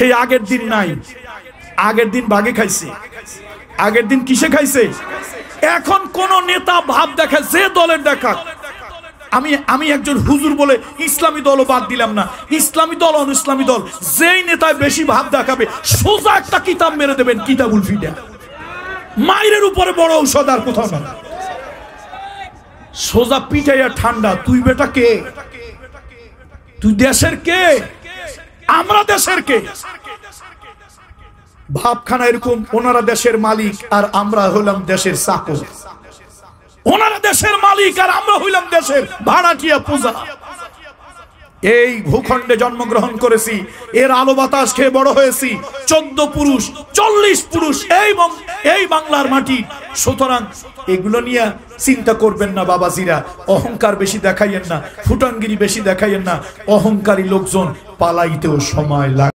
সেই আগের দিন নাই, আগের দিন বাগে খাইছে, আগের দিন কিসে খাইছে। এখন কোন নেতা ভাব দেখায়, যে দলের দেখা, আমি একজন হুজুর বলে ইসলামী দলও বাদ দিলাম না, ইসলামী দল অন ইসলামী দল, যেই নেতায় বেশি ভাব দেখাবে সোজা একটা কিতাব মেরে দেবেন, কিতাবুল ফিদা। মায়ের উপরে বড় ঔষধ আর কোথাও না, সোজা পিটাইয়া ঠান্ডা। তুই বেটা কে? তুই দেশের কে? আমরা দেশের কে? ভাবখানা এরকম, ওনারা দেশের মালিক আর আমরা হইলাম দেশের চাকর, ওনারা দেশের মালিক আর আমরা হইলাম দেশের ভাড়াটিয়া পূজা। এই ভূখণ্ডে জন্মগ্রহণ করেছি, এর আলো বাতাস খেয়ে বড় হয়েছি, 14 পুরুষ 40 পুরুষ এই বাংলার মাটি। সুতরাং এগুলো নিয়ে চিন্তা করবেন না বাবাজিরা, অহংকার বেশি দেখাইয়েন না, ফুটাঙ্গিরি বেশি দেখাইয়েন না। অহংকারী লোকজন পালাইতেও সময় লাগে।